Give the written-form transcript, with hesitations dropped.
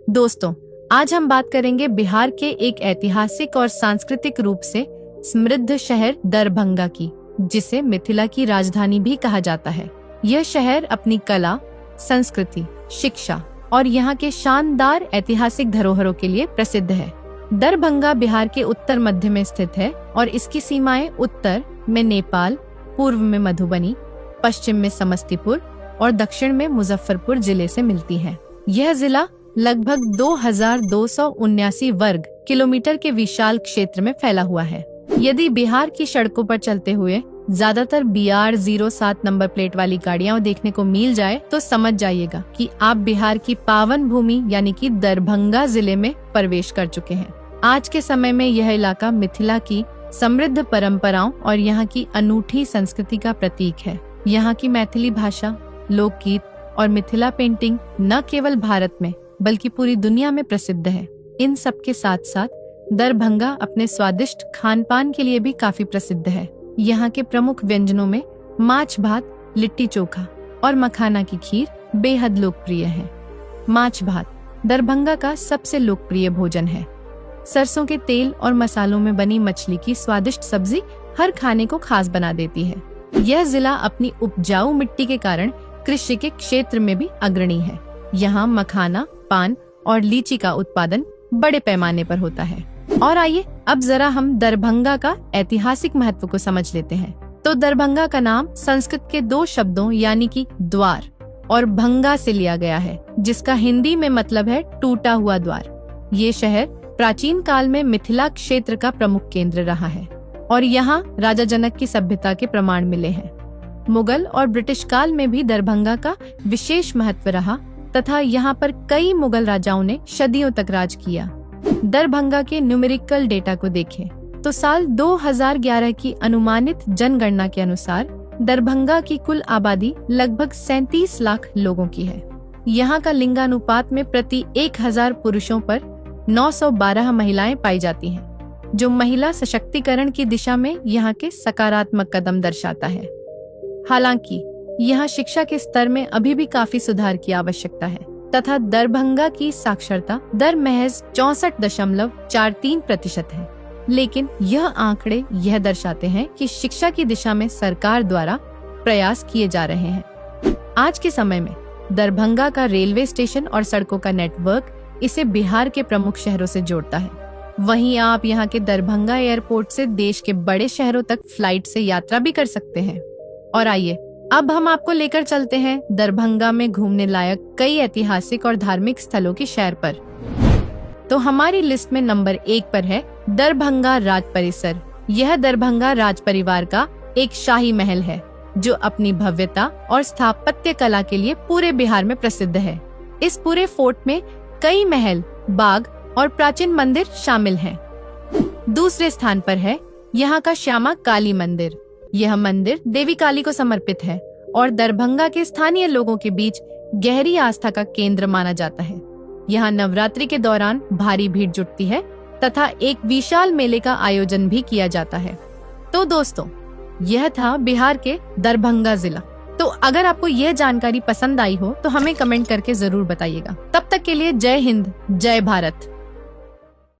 दोस्तों, आज हम बात करेंगे बिहार के एक ऐतिहासिक और सांस्कृतिक रूप से समृद्ध शहर दरभंगा की, जिसे मिथिला की राजधानी भी कहा जाता है। यह शहर अपनी कला, संस्कृति, शिक्षा और यहाँ के शानदार ऐतिहासिक धरोहरों के लिए प्रसिद्ध है। दरभंगा बिहार के उत्तर मध्य में स्थित है और इसकी सीमाएं उत्तर में नेपाल, पूर्व में मधुबनी, पश्चिम में समस्तीपुर और दक्षिण में मुजफ्फरपुर जिले से मिलती है। यह जिला लगभग 2279 वर्ग किलोमीटर के विशाल क्षेत्र में फैला हुआ है। यदि बिहार की सड़कों पर चलते हुए ज्यादातर BR 07 नंबर प्लेट वाली गाड़ियां देखने को मिल जाए तो समझ जाइएगा कि आप बिहार की पावन भूमि यानी कि दरभंगा जिले में प्रवेश कर चुके हैं। आज के समय में यह इलाका मिथिला की समृद्ध परंपराओं और यहाँ की अनूठी संस्कृति का प्रतीक है। यहाँ की मैथिली भाषा, लोकगीत और मिथिला पेंटिंग न केवल भारत में बल्कि पूरी दुनिया में प्रसिद्ध है। इन सब के साथ साथ दरभंगा अपने स्वादिष्ट खान पान के लिए भी काफी प्रसिद्ध है। यहाँ के प्रमुख व्यंजनों में माछ भात, लिट्टी चोखा और मखाना की खीर बेहद लोकप्रिय है। माछ भात दरभंगा का सबसे लोकप्रिय भोजन है। सरसों के तेल और मसालों में बनी मछली की स्वादिष्ट सब्जी हर खाने को खास बना देती है। यह जिला अपनी उपजाऊ मिट्टी के कारण कृषि के क्षेत्र में भी अग्रणी है। यहाँ मखाना, पान और लीची का उत्पादन बड़े पैमाने पर होता है। और आइए अब जरा हम दरभंगा का ऐतिहासिक महत्व को समझ लेते हैं। तो दरभंगा का नाम संस्कृत के 2 शब्दों यानी कि द्वार और भंगा से लिया गया है, जिसका हिंदी में मतलब है टूटा हुआ द्वार। ये शहर प्राचीन काल में मिथिला क्षेत्र का प्रमुख केंद्र रहा है और यहाँ राजा जनक की सभ्यता के प्रमाण मिले हैं। मुगल और ब्रिटिश काल में भी दरभंगा का विशेष महत्व रहा तथा यहाँ पर कई मुगल राजाओं ने सदियों तक राज किया। दरभंगा के न्यूमेरिकल डेटा को देखें तो साल 2011 की अनुमानित जनगणना के अनुसार दरभंगा की कुल आबादी लगभग 37 लाख लोगों की है। यहाँ का लिंगानुपात में प्रति 1000 पुरुषों पर 912 महिलाएं पाई जाती हैं, जो महिला सशक्तिकरण की दिशा में यहाँ के सकारात्मक कदम दर्शाता है। हालांकि यहाँ शिक्षा के स्तर में अभी भी काफी सुधार की आवश्यकता है तथा दरभंगा की साक्षरता दर महज 64.43% है। लेकिन यह आंकड़े यह दर्शाते हैं कि शिक्षा की दिशा में सरकार द्वारा प्रयास किए जा रहे हैं। आज के समय में दरभंगा का रेलवे स्टेशन और सड़कों का नेटवर्क इसे बिहार के प्रमुख शहरों से जोड़ता है। वहीं आप यहाँ के दरभंगा एयरपोर्ट से देश के बड़े शहरों तक फ्लाइट से यात्रा भी कर सकते हैं। और आइए अब हम आपको लेकर चलते हैं दरभंगा में घूमने लायक कई ऐतिहासिक और धार्मिक स्थलों की सैर पर। तो हमारी लिस्ट में नंबर 1 पर है दरभंगा राज परिसर। यह दरभंगा राज परिवार का एक शाही महल है जो अपनी भव्यता और स्थापत्य कला के लिए पूरे बिहार में प्रसिद्ध है। इस पूरे फोर्ट में कई महल, बाग और प्राचीन मंदिर शामिल हैं। दूसरे स्थान पर है यहाँ का श्यामा काली मंदिर। यह मंदिर देवी काली को समर्पित है और दरभंगा के स्थानीय लोगों के बीच गहरी आस्था का केंद्र माना जाता है। यहाँ नवरात्रि के दौरान भारी भीड़ जुटती है तथा एक विशाल मेले का आयोजन भी किया जाता है। तो दोस्तों, यह था बिहार के दरभंगा जिला। तो अगर आपको यह जानकारी पसंद आई हो तो हमें कमेंट करके जरूर बताइएगा। तब तक के लिए जय हिंद, जय भारत।